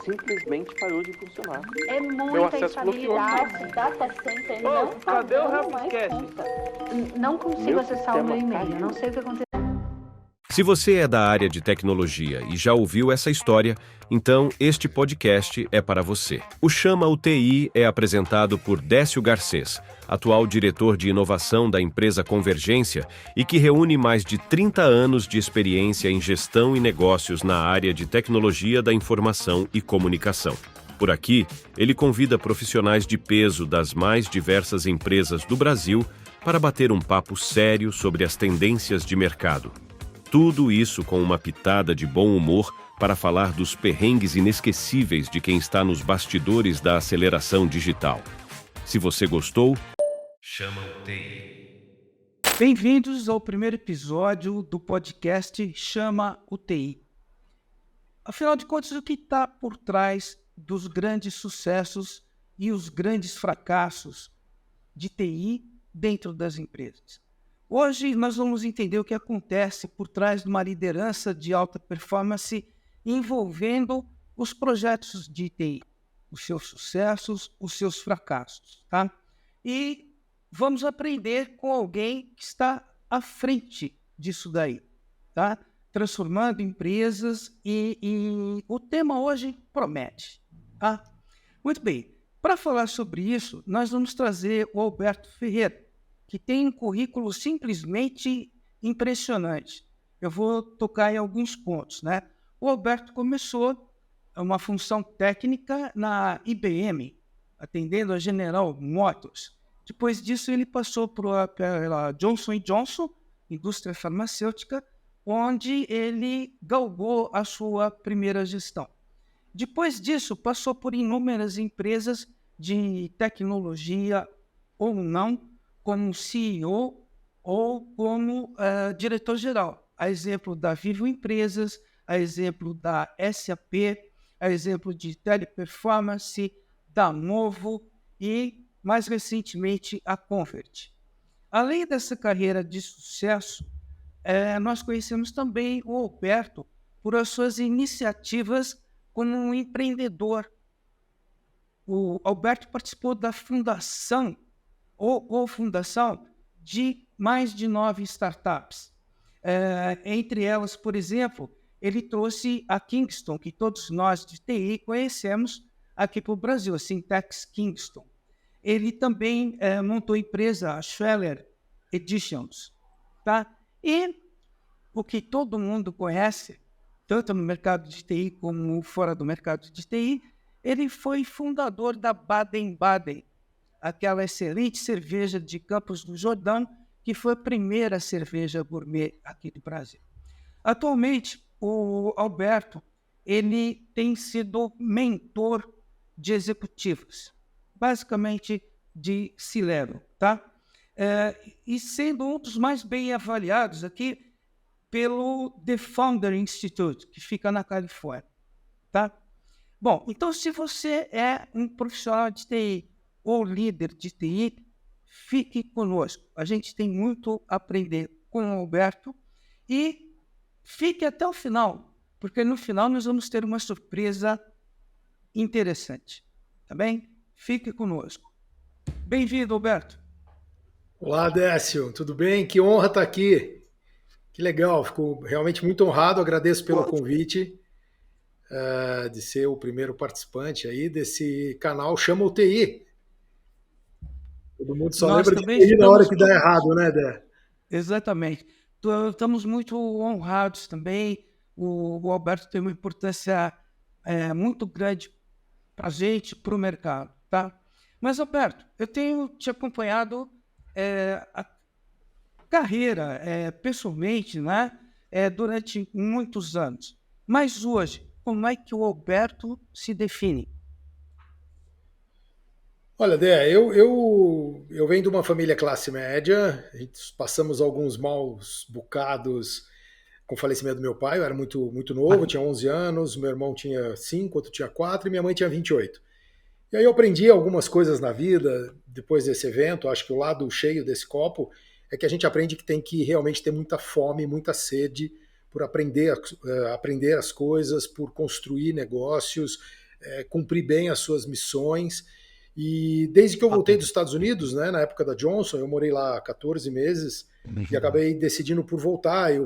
simplesmente parou de funcionar. É Meu muita acesso bloqueou. instabilidade. Data center Ô, não tá cadê o dando mais Rapscast? conta. Não consigo Meu acessar o meu sistema e-mail. caiu. Não sei o que aconteceu. Se você é da área de tecnologia e já ouviu essa história, então este podcast é para você. O Chama UTI é apresentado por Décio Garcês, atual diretor de inovação da empresa Convergência e que reúne mais de 30 anos de experiência em gestão e negócios na área de tecnologia da informação e comunicação. Por aqui, ele convida profissionais de peso das mais diversas empresas do Brasil para bater um papo sério sobre as tendências de mercado. Tudo isso com uma pitada de bom humor para falar dos perrengues inesquecíveis de quem está nos bastidores da aceleração digital. Se você gostou, chama o TI. Bem-vindos ao primeiro episódio do podcast Chama o TI. Afinal de contas, o que está por trás dos grandes sucessos e os grandes fracassos de TI dentro das empresas? Hoje nós vamos entender o que acontece por trás de uma liderança de alta performance envolvendo os projetos de TI, os seus sucessos, os seus fracassos, tá? E vamos aprender com alguém que está à frente disso daí, tá? Transformando empresas e o tema hoje promete, tá? Muito bem, para falar sobre isso, nós vamos trazer o Alberto Ferreira, que tem um currículo simplesmente impressionante. Eu vou tocar em alguns pontos, né? O Alberto começou uma função técnica na IBM, atendendo a General Motors. Depois disso, ele passou pela Johnson & Johnson, indústria farmacêutica, onde ele galgou a sua primeira gestão. Depois disso, passou por inúmeras empresas de tecnologia ou não, como CEO ou como diretor-geral. A exemplo da Vivo Empresas, a exemplo da SAP, a exemplo de Teleperformance, da Novo e, mais recentemente, a Convert. Além dessa carreira de sucesso, nós conhecemos também o Alberto por as suas iniciativas como um empreendedor. O Alberto participou da fundação ou fundação de mais de 9 startups. Entre elas, por exemplo, ele trouxe a Kingston, que todos nós de TI conhecemos aqui para o Brasil, a Syntax Kingston. Ele também montou a empresa, a Schweller Editions. Tá? E o que todo mundo conhece, tanto no mercado de TI como fora do mercado de TI, ele foi fundador da Baden-Baden, aquela excelente cerveja de Campos do Jordão, que foi a primeira cerveja gourmet aqui do Brasil. Atualmente, o Alberto ele tem sido mentor de executivos, basicamente de C-Level, tá? E sendo um dos mais bem avaliados aqui pelo The Founder Institute, que fica na Califórnia, tá? Bom, então se você é um profissional de TI ou líder de TI, fique conosco. A gente tem muito a aprender com o Alberto e fique até o final, porque no final nós vamos ter uma surpresa interessante, tá bem? Fique conosco. Bem-vindo, Alberto. Olá, Décio, tudo bem? Que honra estar aqui. Que legal, fico realmente muito honrado, agradeço pelo convite de ser o primeiro participante aí desse canal Chama o TI. Todo mundo só Nós lembra de também TI na hora ficamos que dá errado, né, Dé? Exatamente. Estamos muito honrados também. O Alberto tem uma importância muito grande para a gente, para o mercado, tá? Mas, Alberto, eu tenho te acompanhado a carreira pessoalmente, né? Durante muitos anos. Mas hoje, como é que o Alberto se define? Olha, Dé, eu venho de uma família classe média, passamos alguns maus bocados com o falecimento do meu pai, eu era muito novo, tinha 11 anos, meu irmão tinha 5, outro tinha 4 e minha mãe tinha 28. E aí eu aprendi algumas coisas na vida depois desse evento, acho que o lado cheio desse copo é que a gente aprende que tem que realmente ter muita fome, muita sede por aprender as coisas, por construir negócios, cumprir bem as suas missões. E desde que eu voltei dos Estados Unidos, né, na época da Johnson, eu morei lá 14 meses e acabei decidindo por voltar. Eu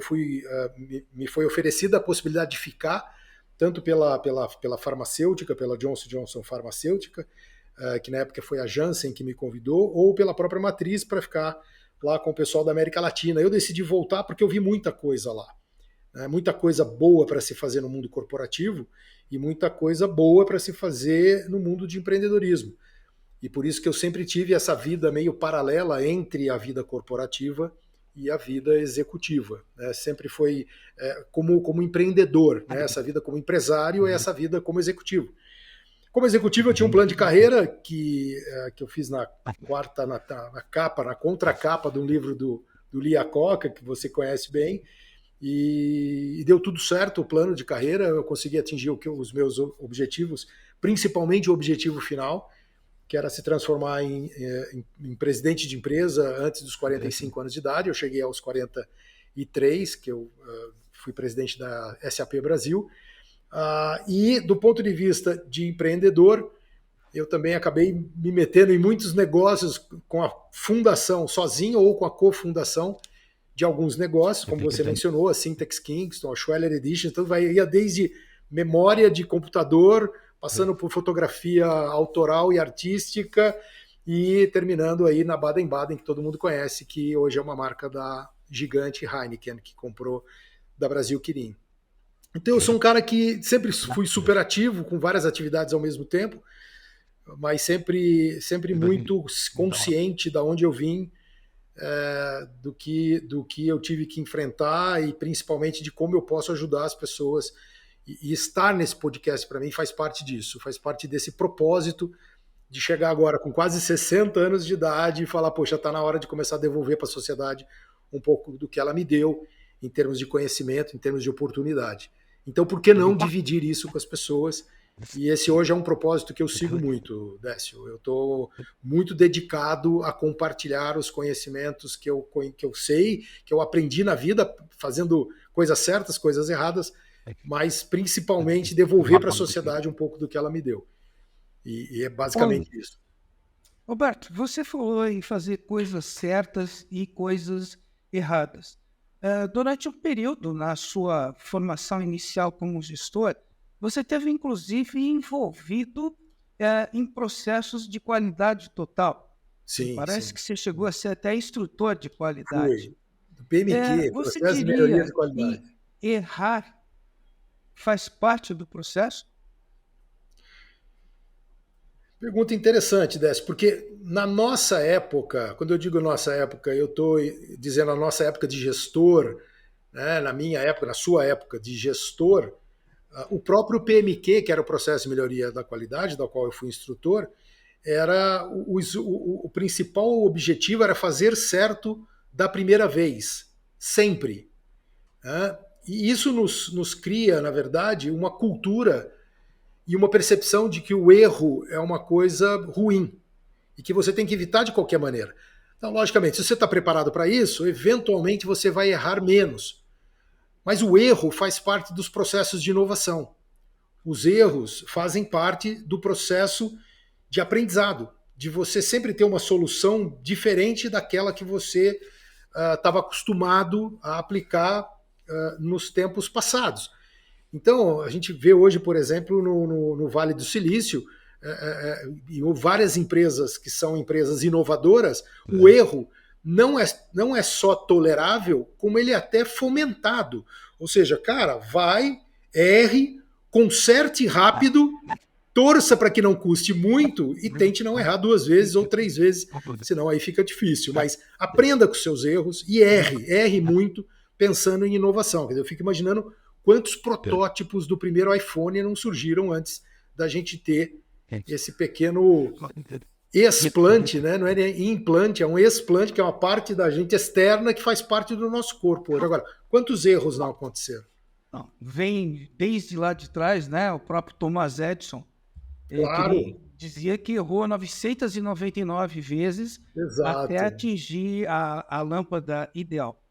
me foi oferecida a possibilidade de ficar, tanto pela farmacêutica, pela Johnson Johnson Farmacêutica, que na época foi a Janssen que me convidou, ou pela própria matriz para ficar lá com o pessoal da América Latina. Eu decidi voltar porque eu vi muita coisa lá, né, muita coisa boa para se fazer no mundo corporativo e muita coisa boa para se fazer no mundo de empreendedorismo. E por isso que eu sempre tive essa vida meio paralela entre a vida corporativa e a vida executiva, né? Sempre foi como empreendedor, né? Essa vida como empresário e essa vida como executivo. Como executivo, eu tinha um plano de carreira que eu fiz na contracapa de um livro do Lee Iacocca, que você conhece bem, e deu tudo certo o plano de carreira. Eu consegui atingir os meus objetivos, principalmente o objetivo final, que era se transformar em presidente de empresa antes dos 45 anos de idade. Eu cheguei aos 43, que eu fui presidente da SAP Brasil. E do ponto de vista de empreendedor, eu também acabei me metendo em muitos negócios com a fundação, sozinho ou com a cofundação de alguns negócios, como você mencionou, a Syntex Kingston, a Schweller Edition. Então ia desde memória de computador, passando por fotografia autoral e artística e terminando aí na Baden-Baden, que todo mundo conhece, que hoje é uma marca da gigante Heineken, que comprou da Brasil Kirin. Então eu sou um cara que sempre fui super ativo, com várias atividades ao mesmo tempo, mas sempre muito consciente de onde eu vim, do que eu tive que enfrentar e principalmente de como eu posso ajudar as pessoas. E estar nesse podcast, para mim, faz parte disso, faz parte desse propósito de chegar agora com quase 60 anos de idade e falar, poxa, está na hora de começar a devolver para a sociedade um pouco do que ela me deu, em termos de conhecimento, em termos de oportunidade. Então, por que não dividir isso com as pessoas? E esse hoje é um propósito que eu sigo muito, Décio. Eu estou muito dedicado a compartilhar os conhecimentos que eu sei, que eu aprendi na vida, fazendo coisas certas, coisas erradas, mas principalmente devolver para a sociedade um pouco do que ela me deu. E é basicamente isso. Roberto, você falou em fazer coisas certas e coisas erradas. Durante um período na sua formação inicial como gestor, você teve inclusive envolvido em processos de qualidade total. Sim, Parece sim. que você chegou a ser até instrutor de qualidade. Fui. Do PMQ, Você Processo de Melhoria diria de Qualidade. que errar faz parte do processo? Pergunta interessante, Décio, porque na nossa época, quando eu digo nossa época, eu estou dizendo a nossa época de gestor, né, na minha época, na sua época de gestor, o próprio PMQ, que era o Processo de Melhoria da Qualidade, da qual eu fui instrutor, era o principal objetivo era fazer certo da primeira vez, sempre. Né? E isso nos cria, na verdade, uma cultura e uma percepção de que o erro é uma coisa ruim e que você tem que evitar de qualquer maneira. Então, logicamente, se você está preparado para isso, eventualmente você vai errar menos. Mas o erro faz parte dos processos de inovação. Os erros fazem parte do processo de aprendizado, de você sempre ter uma solução diferente daquela que você estava acostumado a aplicar nos tempos passados. Então, a gente vê hoje, por exemplo, no Vale do Silício, e várias empresas que são empresas inovadoras, o erro não é só tolerável, como ele é até fomentado. Ou seja, cara, erre, conserte rápido, torça para que não custe muito e tente não errar 2 vezes ou 3 vezes, senão aí fica difícil. Mas aprenda com seus erros e erre muito pensando em inovação. Quer dizer, eu fico imaginando quantos protótipos do primeiro iPhone não surgiram antes da gente ter esse pequeno explante, né? Não é nem implante, é um explante, que é uma parte da gente externa que faz parte do nosso corpo. Agora, quantos erros não aconteceram? Não, vem desde lá de trás, né? O próprio Thomas Edison, Claro. que dizia que errou 999 vezes Exato. até atingir a lâmpada ideal.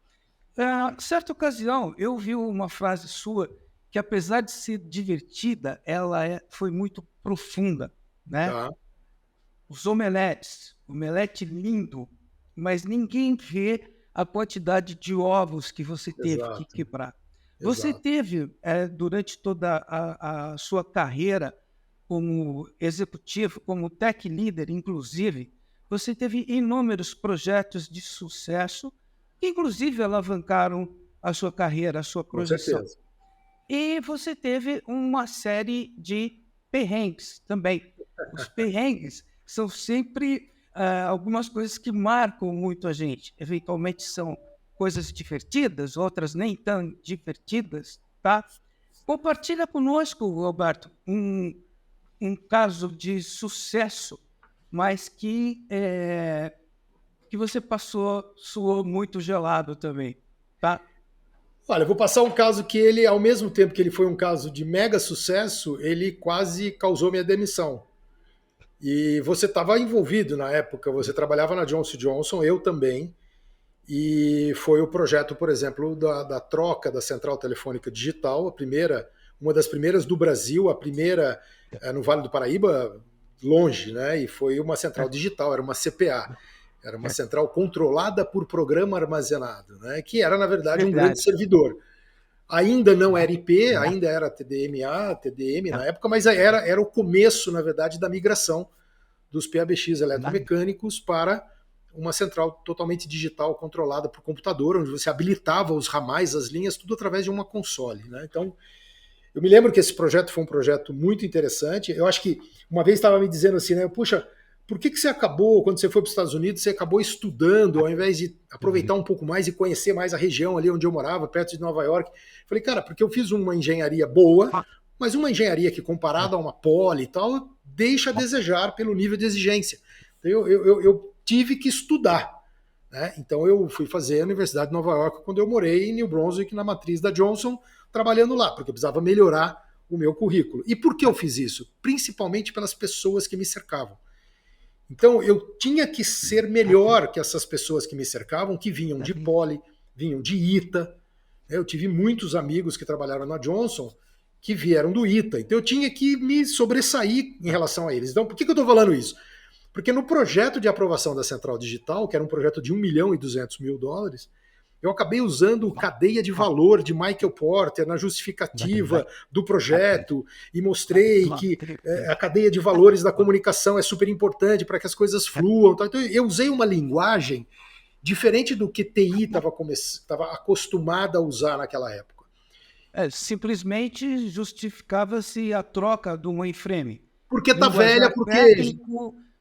Certa ocasião, eu vi uma frase sua que que apesar de ser divertida, ela foi muito profunda, né? Tá. Os omeletes, omelete lindo, mas ninguém vê a quantidade de ovos que você teve que Exato. quebrar. Você Exato. teve, durante toda a sua carreira como executivo, como tech leader, inclusive, você teve inúmeros projetos de sucesso, que inclusive alavancaram a sua carreira, a sua Com projeção. certeza. E você teve uma série de perrengues também. Os perrengues são sempre algumas coisas que marcam muito a gente. Eventualmente são coisas divertidas, outras nem tão divertidas, tá? Compartilha conosco, Roberto, um caso de sucesso, mas que você suou muito gelado também, tá? Olha, eu vou passar um caso que ele, ao mesmo tempo que ele foi um caso de mega sucesso, ele quase causou minha demissão. E você estava envolvido na época, você trabalhava na Johnson & Johnson, eu também, e foi o projeto, por exemplo, da troca da central telefônica digital, uma das primeiras do Brasil, a primeira no Vale do Paraíba, longe, né? E foi uma central digital, era uma CPA. Era uma central controlada por programa armazenado, né? Que era, na verdade, um grande servidor. Ainda não era IP, ainda era TDMA, TDM na época, mas era o começo, na verdade, da migração dos PABX eletromecânicos para uma central totalmente digital, controlada por computador, onde você habilitava os ramais, as linhas, tudo através de uma console, né? Então, eu me lembro que esse projeto foi um projeto muito interessante. Eu acho que uma vez estava me dizendo assim, né? Puxa, por que você acabou, quando você foi para os Estados Unidos, você acabou estudando, ao invés de aproveitar um pouco mais e conhecer mais a região ali onde eu morava, perto de Nova York? Falei, cara, porque eu fiz uma engenharia boa, mas uma engenharia que, comparada a uma poli e tal, deixa a desejar pelo nível de exigência. Então, eu tive que estudar, né? Então, eu fui fazer a Universidade de Nova York quando eu morei em New Brunswick, na matriz da Johnson, trabalhando lá, porque eu precisava melhorar o meu currículo. E por que eu fiz isso? Principalmente pelas pessoas que me cercavam. Então, eu tinha que ser melhor que essas pessoas que me cercavam, que vinham de Poli, vinham de ITA. Eu tive muitos amigos que trabalharam na Johnson que vieram do ITA. Então, eu tinha que me sobressair em relação a eles. Então, por que eu estou falando isso? Porque no projeto de aprovação da Central Digital, que era um projeto de $1.200.000, eu acabei usando cadeia de valor de Michael Porter na justificativa do projeto e mostrei que a cadeia de valores da comunicação é super importante para que as coisas fluam. Então eu usei uma linguagem diferente do que TI estava acostumada a usar naquela época. Simplesmente justificava-se a troca do mainframe. Porque está velha, porque...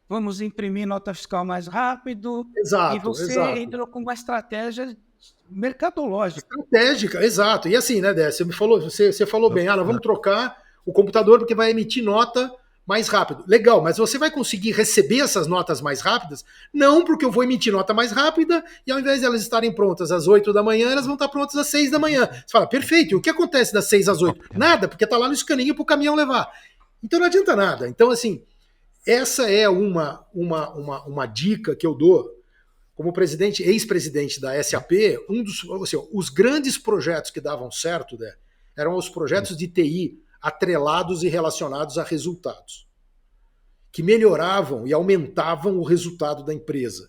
Vamos imprimir nota fiscal mais rápido. Exato, e você entrou com uma estratégia mercadológica. Estratégica, exato. E assim, né, Dé, você falou bem, nós vamos trocar o computador porque vai emitir nota mais rápido. Legal, mas você vai conseguir receber essas notas mais rápidas? Não, porque eu vou emitir nota mais rápida e ao invés de elas estarem prontas às 8 da manhã, elas vão estar prontas às 6 da manhã. Você fala, perfeito, e o que acontece das 6 às 8? Nada, porque está lá no escaninho para o caminhão levar. Então não adianta nada. Então, assim, essa é uma dica que eu dou como ex-presidente da SAP. Os grandes projetos que davam certo, né, eram os projetos de TI atrelados e relacionados a resultados, que melhoravam e aumentavam o resultado da empresa.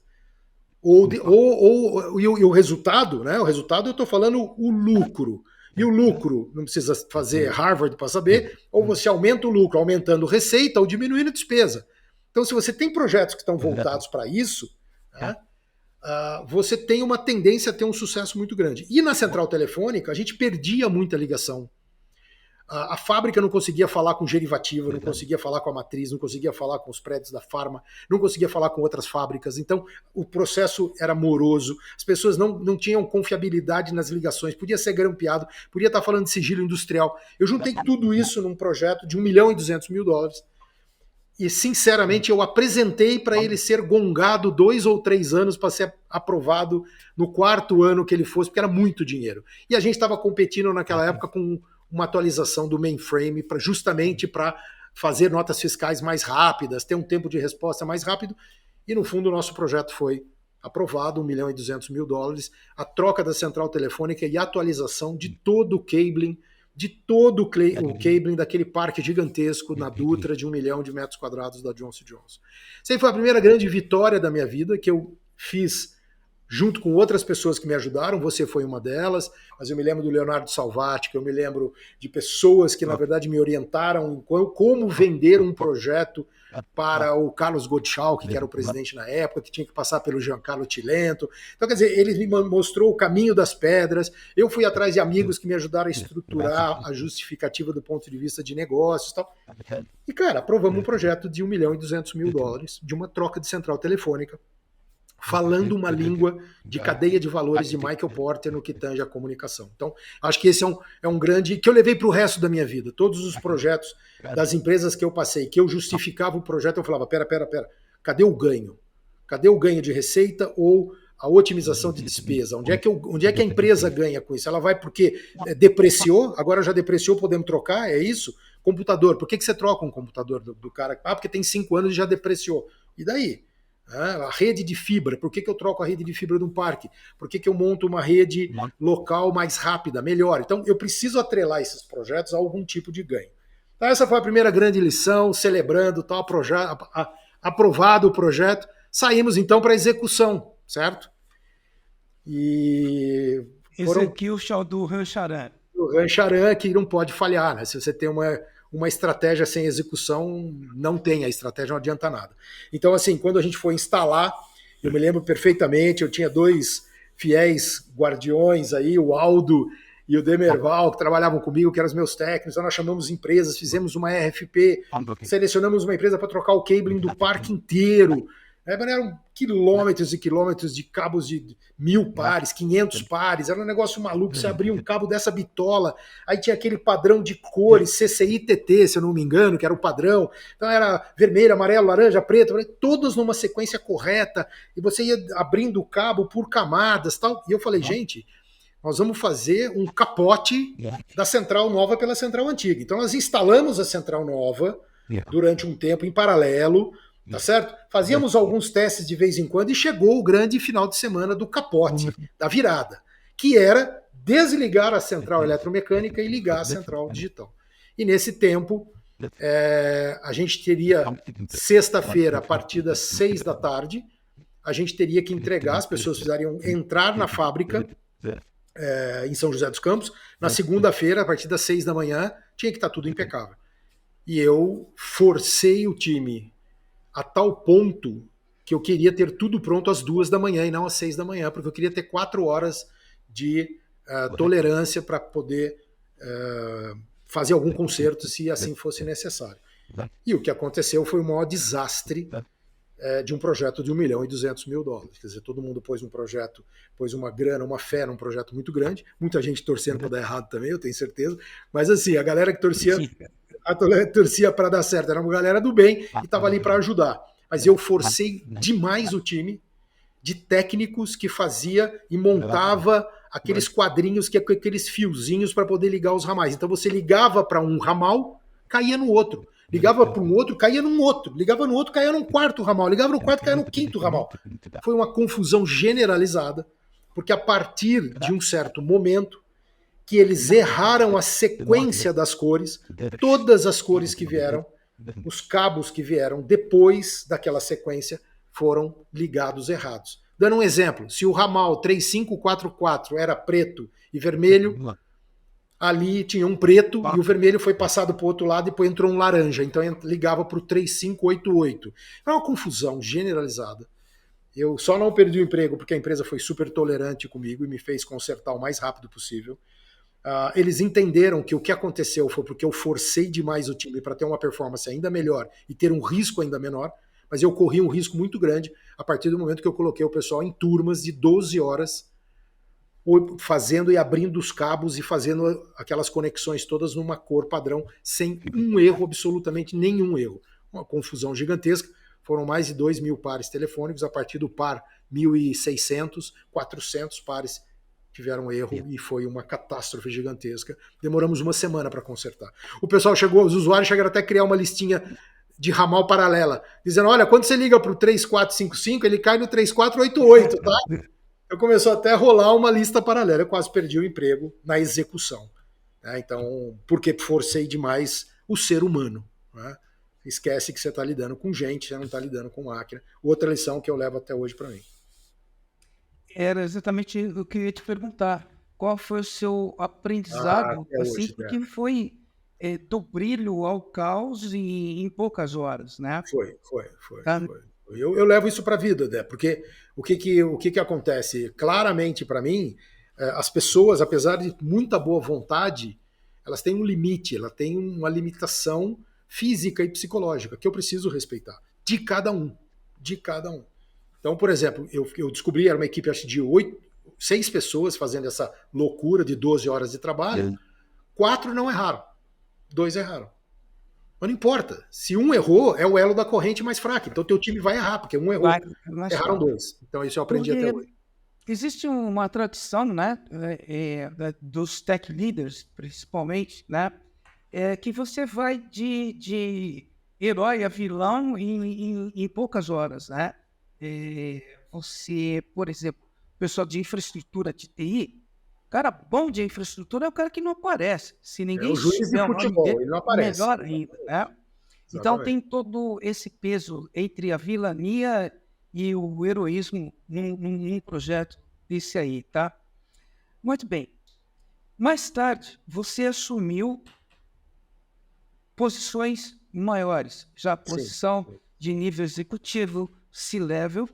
E o resultado, né? O resultado eu estou falando o lucro. E o lucro, não precisa fazer Harvard para saber, ou você aumenta o lucro aumentando receita ou diminuindo a despesa. Então, se você tem projetos que estão voltados para isso, né, você tem uma tendência a ter um sucesso muito grande. E na central telefônica, a gente perdia muita ligação. A fábrica não conseguia falar com Gerivativa, não conseguia falar com a matriz, não conseguia falar com os prédios da Farma, não conseguia falar com outras fábricas. Então, o processo era moroso, as pessoas não tinham confiabilidade nas ligações, podia ser grampeado, podia estar falando de sigilo industrial. Eu juntei tudo isso num projeto de $1.200.000 e, sinceramente, eu apresentei para ele ser gongado 2 ou 3 anos para ser aprovado no 4º ano que ele fosse, porque era muito dinheiro. E a gente estava competindo naquela época com uma atualização do mainframe justamente para fazer notas fiscais mais rápidas, ter um tempo de resposta mais rápido, e no fundo o nosso projeto foi aprovado, $1.200.000, a troca da central telefônica e a atualização de todo o cabling de todo o cabling daquele parque gigantesco na Dutra de 1 milhão de metros quadrados da Johnson & Johnson. Isso aí foi a primeira grande vitória da minha vida, que eu fiz junto com outras pessoas que me ajudaram, você foi uma delas, mas eu me lembro do Leonardo Salvati, que eu me lembro de pessoas que, na verdade, me orientaram em como vender um projeto para o Carlos Gottschalk, que era o presidente na época, que tinha que passar pelo Giancarlo Tilento. Então, quer dizer, ele me mostrou o caminho das pedras, eu fui atrás de amigos que me ajudaram a estruturar a justificativa do ponto de vista de negócios e tal. E, cara, aprovamos um projeto de 1 milhão e 200 mil dólares de uma troca de central telefônica, falando uma língua de cadeia de valores de Michael Porter no que tange a comunicação. Então, acho que esse é um grande... que eu levei para o resto da minha vida. Todos os projetos das empresas que eu passei, que eu justificava o projeto, eu falava, pera, cadê o ganho? Cadê o ganho de receita ou a otimização de despesa? Onde é que a empresa ganha com isso? Ela vai porque depreciou, agora já depreciou, podemos trocar, é isso? Computador, por que você troca um computador do cara? Ah, porque tem 5 anos e já depreciou. E daí? A rede de fibra, por que eu troco a rede de fibra de um parque? Por que eu monto uma rede local mais rápida, melhor? Então, eu preciso atrelar esses projetos a algum tipo de ganho. Então, essa foi a primeira grande lição, celebrando, tal, aprovado o projeto. Saímos, então, para a execução, certo? E Execution do Rancharan. O Rancharan, que não pode falhar, né? Se você tem uma estratégia sem execução, não tem, a estratégia não adianta nada. Então, assim, quando a gente foi instalar, eu me lembro perfeitamente, eu tinha 2 fiéis guardiões aí, o Aldo e o Demerval, que trabalhavam comigo, que eram os meus técnicos. Então nós chamamos empresas, fizemos uma RFP, selecionamos uma empresa para trocar o cabling do parque inteiro. Eram quilômetros e quilômetros de cabos de 1.000 pares, 500 pares, era um negócio maluco, você abria um cabo dessa bitola, aí tinha aquele padrão de cores, CCI-TT, se eu não me engano, que era o padrão, então era vermelho, amarelo, laranja, preto, todos numa sequência correta, e você ia abrindo o cabo por camadas, tal. E eu falei, gente, nós vamos fazer um capote da central nova pela central antiga. Então nós instalamos a central nova durante um tempo em paralelo, tá certo? Fazíamos alguns testes de vez em quando e chegou o grande final de semana do capote, da virada, que era desligar a central eletromecânica e ligar a central digital. E nesse tempo, a gente teria sexta-feira, a partir das 6 da tarde, a gente teria que entregar, as pessoas precisariam entrar na fábrica em São José dos Campos, na segunda-feira, a partir das 6 da manhã, tinha que estar tudo impecável. E eu forcei o time a tal ponto que eu queria ter tudo pronto às 2 da manhã e não às 6 da manhã, porque eu queria ter 4 horas de tolerância para poder fazer algum conserto se assim fosse necessário. E o que aconteceu foi o maior desastre de um projeto de 1 milhão e 200 mil dólares. Quer dizer, todo mundo pôs um projeto, pôs uma grana, uma fé num projeto muito grande, muita gente torcendo para dar errado também, eu tenho certeza, mas assim, a galera que torcia para dar certo, era uma galera do bem e estava ali para ajudar. Mas eu forcei demais o time de técnicos que fazia e montava aqueles quadrinhos, que é com aqueles fiozinhos para poder ligar os ramais. Então você ligava para um ramal, caía no outro. Ligava para um outro, caía num outro. Ligava no outro, caía num quarto ramal. Ligava no quarto, caía no quinto ramal. Foi uma confusão generalizada, porque a partir de um certo momento, que eles erraram a sequência das cores, todas as cores que vieram, os cabos que vieram depois daquela sequência foram ligados errados. Dando um exemplo, se o ramal 3544 era preto e vermelho, ali tinha um preto e o vermelho foi passado para o outro lado e depois entrou um laranja, então ligava para o 3588. É uma confusão generalizada. Eu só não perdi o emprego porque a empresa foi super tolerante comigo e me fez consertar o mais rápido possível. Eles entenderam que o que aconteceu foi porque eu forcei demais o time para ter uma performance ainda melhor e ter um risco ainda menor, mas eu corri um risco muito grande a partir do momento que eu coloquei o pessoal em turmas de 12 horas fazendo e abrindo os cabos e fazendo aquelas conexões todas numa cor padrão, sem um erro, absolutamente nenhum erro. Uma confusão gigantesca, foram mais de 2.000 pares telefônicos, a partir do par 1.600, 400 pares tiveram erro e foi uma catástrofe gigantesca. Demoramos uma semana para consertar. O pessoal chegou, os usuários chegaram até a criar uma listinha de ramal paralela, dizendo, olha, quando você liga para o 3455, ele cai no 3488, tá? Eu começou até a rolar uma lista paralela, eu quase perdi o emprego na execução. Né? Então, porque forcei demais o ser humano. Né? Esquece que você está lidando com gente, você não está lidando com máquina. Outra lição que eu levo até hoje para mim. Era exatamente o que eu ia te perguntar. Qual foi o seu aprendizado, Até assim, hoje, porque foi do brilho ao caos em poucas horas, né? Foi. Tá? Eu levo isso para a vida, né? Porque o que acontece? Claramente para mim, as pessoas, apesar de muita boa vontade, elas têm um limite, elas têm uma limitação física e psicológica que eu preciso respeitar. De cada um. De cada um. Então, por exemplo, eu descobri, era uma equipe acho, de 6 pessoas fazendo essa loucura de 12 horas de trabalho. 4 não erraram. 2 erraram. Mas não importa. Se um errou, é o elo da corrente mais fraca. Então, teu time vai errar, porque um errou. Erraram 2. Então, isso eu aprendi até hoje. Existe uma tradição, né, dos tech leaders, principalmente, né, que você vai de herói a vilão em poucas horas, né? Você, por exemplo, pessoal de infraestrutura de TI, cara bom de infraestrutura é o cara que não aparece. Se ninguém o juiz de futebol, ele não aparece. Melhor ainda, né? Então tem todo esse peso entre a vilania e o heroísmo num projeto desse aí, tá? Muito bem. Mais tarde, você assumiu posições maiores, já a posição de nível executivo, C-level,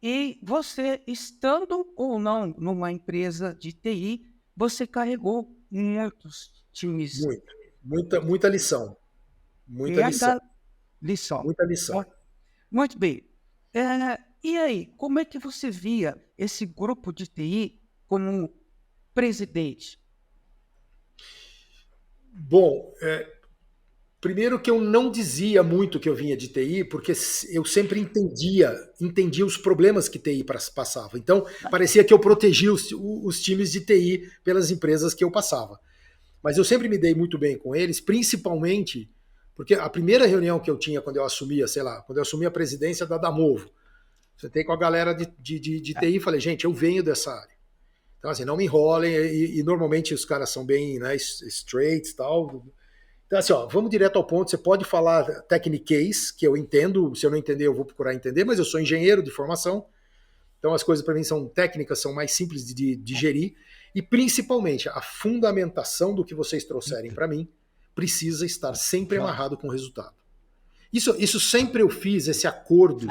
e você, estando ou não numa empresa de TI, você carregou muitos times. Muita lição. Muita lição. Muita lição. Muito bem. E aí, como é que você via esse grupo de TI como presidente? Bom, primeiro que eu não dizia muito que eu vinha de TI, porque eu sempre entendia os problemas que TI passava. Então, parecia que eu protegia os times de TI pelas empresas que eu passava. Mas eu sempre me dei muito bem com eles, principalmente porque a primeira reunião que eu tinha quando eu assumia, quando eu assumi a presidência da Damovo, sentei com a galera de TI e falei, gente, eu venho dessa área. Então, assim, não me enrolem, e normalmente os caras são bem, né, straight e tal. Então, assim, vamos direto ao ponto. Você pode falar techniquez, que eu entendo. Se eu não entender, eu vou procurar entender, mas eu sou engenheiro de formação. Então, as coisas para mim são técnicas, são mais simples de digerir. E, principalmente, a fundamentação do que vocês trouxerem para mim precisa estar sempre amarrado com o resultado. Isso sempre eu fiz, esse acordo,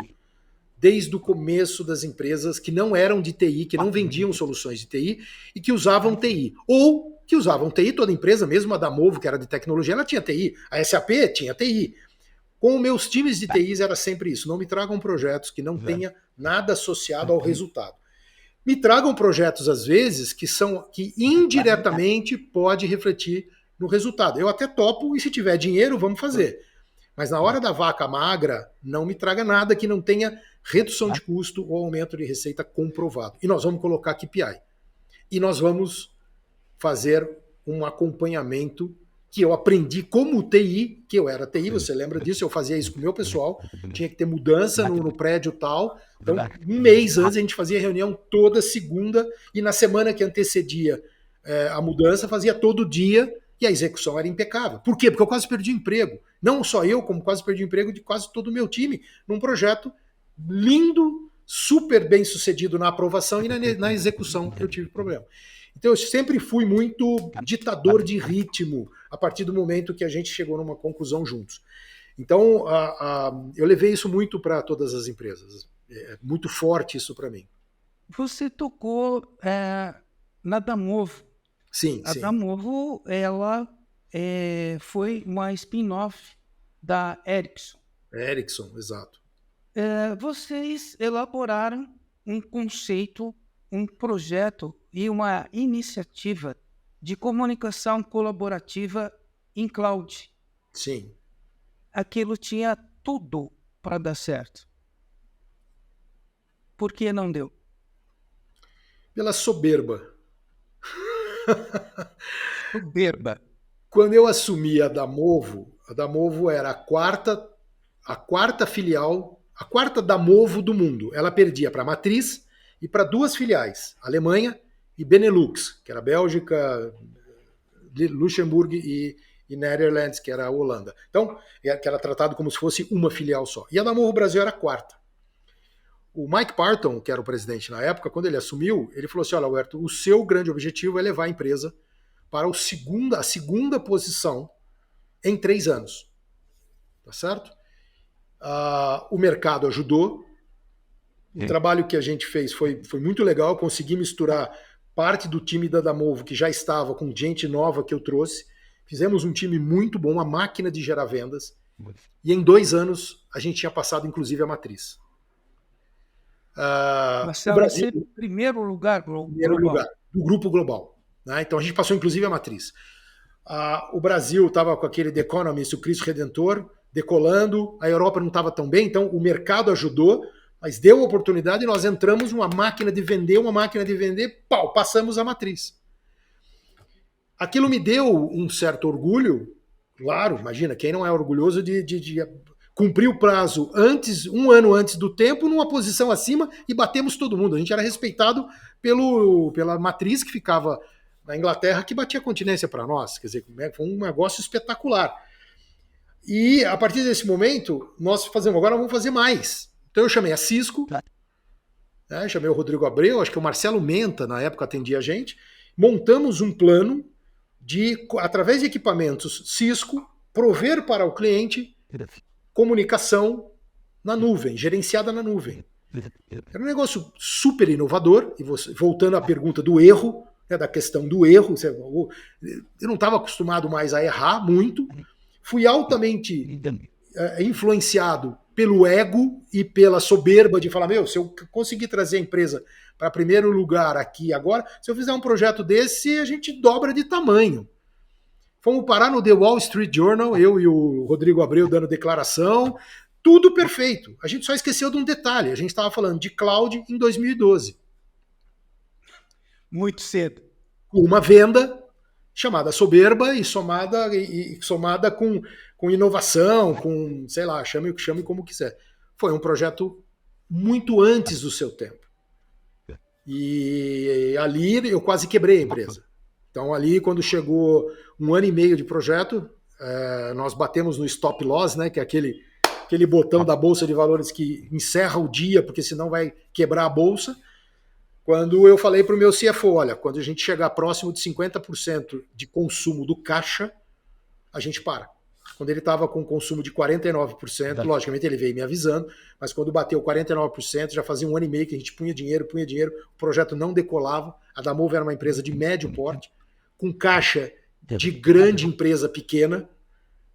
desde o começo das empresas que não eram de TI, que não vendiam soluções de TI e que usavam TI. Ou que usavam TI, toda empresa, mesmo a Damovo, que era de tecnologia, ela tinha TI. A SAP tinha TI. Com meus times de TIs era sempre isso. Não me tragam projetos que não tenha nada associado ao resultado. Me tragam projetos, às vezes, que indiretamente pode refletir no resultado. Eu até topo, e se tiver dinheiro, vamos fazer. Mas na hora da vaca magra, não me traga nada que não tenha redução de custo ou aumento de receita comprovado. E nós vamos colocar KPI. E nós vamos fazer um acompanhamento que eu aprendi como TI, que eu era TI, você lembra disso, eu fazia isso com o meu pessoal, tinha que ter mudança no prédio tal. Então, um mês antes a gente fazia reunião toda segunda, e na semana que antecedia a mudança, fazia todo dia, e a execução era impecável. Por quê? Porque eu quase perdi o emprego. Não só eu, como quase perdi o emprego de quase todo o meu time, num projeto lindo, super bem sucedido na aprovação, e na execução eu tive problema. Então eu sempre fui muito ditador de ritmo a partir do momento que a gente chegou numa conclusão juntos. Então eu levei isso muito para todas as empresas. É muito forte isso para mim. Você tocou na Damovo. Sim, a Damovo, ela foi uma spin-off da Ericsson. Ericsson, exato. Vocês elaboraram um conceito, um projeto e uma iniciativa de comunicação colaborativa em cloud. Sim. Aquilo tinha tudo para dar certo. Por que não deu? Pela soberba. Soberba. Quando eu assumi a Damovo era a quarta filial, a quarta Damovo do mundo. Ela perdia para a matriz e para 2 filiais, Alemanha e Benelux, que era Bélgica, Luxemburgo e Netherlands, que era a Holanda. Então, que era tratado como se fosse uma filial só. E a da Morro Brasil era a quarta. O Mike Parton, que era o presidente na época, quando ele assumiu, ele falou assim, olha, Alberto, o seu grande objetivo é levar a empresa para a segunda posição em 3 anos. Tá certo? O mercado ajudou. O trabalho que a gente fez foi muito legal. Consegui misturar parte do time da Damovo, que já estava, com gente nova que eu trouxe. Fizemos um time muito bom, uma máquina de gerar vendas. E em 2 anos, a gente tinha passado, inclusive, a matriz. Marcelo, o Brasil, você primeiro lugar global. Primeiro lugar do grupo global. Né? Então, a gente passou, inclusive, a matriz. O Brasil estava com aquele The Economist, o Cristo Redentor, decolando. A Europa não estava tão bem, então o mercado ajudou, mas deu oportunidade e nós entramos numa máquina de vender, pau, passamos a matriz. Aquilo me deu um certo orgulho, claro, imagina, quem não é orgulhoso de cumprir o prazo um ano antes do tempo, numa posição acima e batemos todo mundo. A gente era respeitado pela matriz que ficava na Inglaterra, que batia continência para nós. Quer dizer, foi um negócio espetacular. E a partir desse momento, nós agora vamos fazer mais. Então eu chamei a Cisco, chamei o Rodrigo Abreu, acho que o Marcelo Menta, na época, atendia a gente, montamos um plano de, através de equipamentos Cisco, prover para o cliente comunicação na nuvem, gerenciada na nuvem. Era um negócio super inovador, e voltando à pergunta do erro, da questão do erro, eu não estava acostumado mais a errar muito, fui altamente influenciado pelo ego e pela soberba de falar, se eu conseguir trazer a empresa para primeiro lugar aqui agora, se eu fizer um projeto desse, a gente dobra de tamanho. Fomos parar no The Wall Street Journal, eu e o Rodrigo Abreu dando declaração, tudo perfeito. A gente só esqueceu de um detalhe, a gente estava falando de cloud em 2012. Muito cedo. Uma venda chamada soberba e somada com inovação, com, sei lá, chame como quiser. Foi um projeto muito antes do seu tempo. E ali eu quase quebrei a empresa. Então ali, quando chegou 1 ano e meio de projeto, nós batemos no stop loss, né, que é aquele botão da Bolsa de Valores que encerra o dia, porque senão vai quebrar a Bolsa. Quando eu falei para o meu CFO, olha, quando a gente chegar próximo de 50% de consumo do caixa, a gente para. Quando ele estava com consumo de 49%, logicamente ele veio me avisando, mas quando bateu 49%, já fazia 1 ano e meio que a gente punha dinheiro, o projeto não decolava, a Damovo era uma empresa de médio porte, com caixa de grande empresa pequena,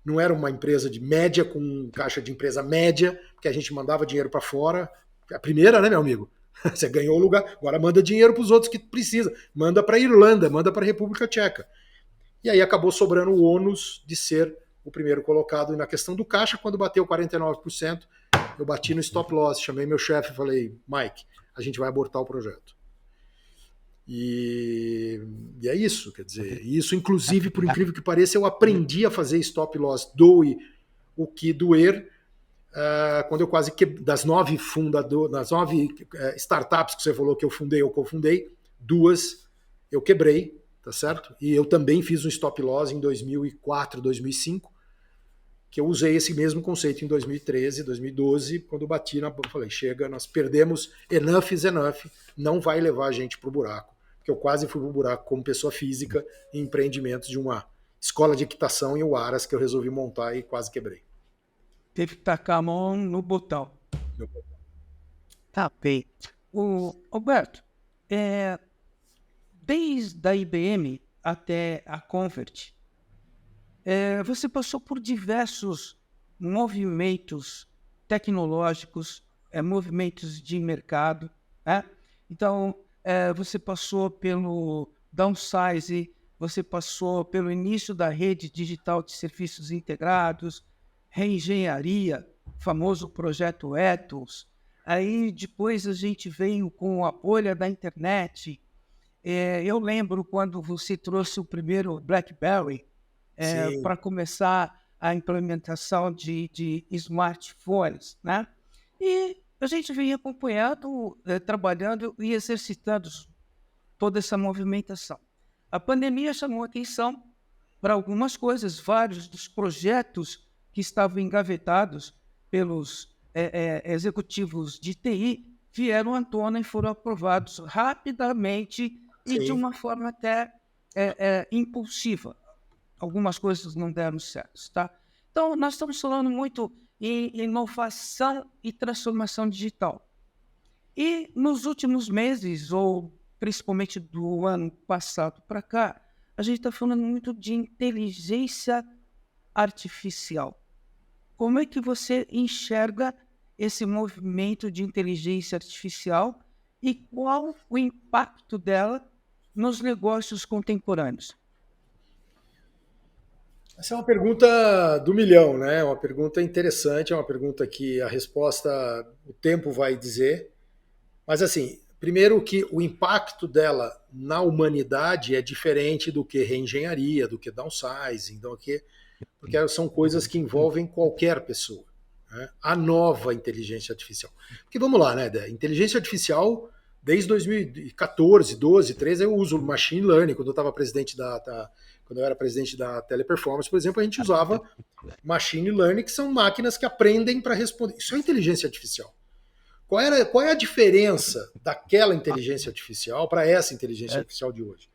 não era uma empresa de média com caixa de empresa média, porque a gente mandava dinheiro para fora, a primeira, né, meu amigo? Você ganhou o lugar, agora manda dinheiro para os outros que precisa. Manda para a Irlanda, manda para a República Tcheca. E aí acabou sobrando o ônus de ser o primeiro colocado. E na questão do caixa, quando bateu 49%, eu bati no stop loss, chamei meu chefe e falei, Mike, a gente vai abortar o projeto. E é isso, quer dizer, isso inclusive, por incrível que pareça, eu aprendi a fazer stop loss, doe o que doer, quando eu quase das 9 startups que você falou que eu fundei ou cofundei, 2 eu quebrei, tá certo? E eu também fiz um stop loss em 2004, 2005, que eu usei esse mesmo conceito em 2013, 2012, quando eu bati eu falei, chega, nós perdemos, enough is enough, não vai levar a gente pro buraco, porque eu quase fui pro buraco como pessoa física em empreendimentos de uma escola de equitação em Uaras que eu resolvi montar e quase quebrei. Teve que tacar a mão no botão. Tá bem. Alberto, desde a IBM até a Convert, você passou por diversos movimentos tecnológicos, movimentos de mercado. Então, você passou pelo downsize, você passou pelo início da rede digital de serviços integrados, reengenharia, famoso projeto Ethos. Aí depois a gente veio com a bolha da internet. Eu lembro quando você trouxe o primeiro BlackBerry para começar a implementação de smartphones, né? E a gente vem acompanhando, trabalhando e exercitando toda essa movimentação. A pandemia chamou a atenção para algumas coisas. Vários dos projetos que estavam engavetados pelos executivos de TI vieram à tona e foram aprovados rapidamente e de uma forma até impulsiva. Algumas coisas não deram certo, tá? Então, nós estamos falando muito em inovação e transformação digital. E nos últimos meses, ou principalmente do ano passado para cá, a gente está falando muito de inteligência artificial. Como é que você enxerga esse movimento de inteligência artificial e qual o impacto dela nos negócios contemporâneos? Essa é uma pergunta do milhão, né? É uma pergunta interessante, é uma pergunta que a resposta o tempo vai dizer. Mas assim, primeiro que o impacto dela na humanidade é diferente do que reengenharia, do que downsizing, porque são coisas que envolvem qualquer pessoa. Né? A nova inteligência artificial. Porque vamos lá, né? Inteligência artificial, desde 2014, 12, 13, eu uso machine learning. Quando eu era presidente da Teleperformance, por exemplo, a gente usava machine learning, que são máquinas que aprendem para responder. Isso é inteligência artificial. Qual é a diferença daquela inteligência artificial para essa inteligência artificial de hoje?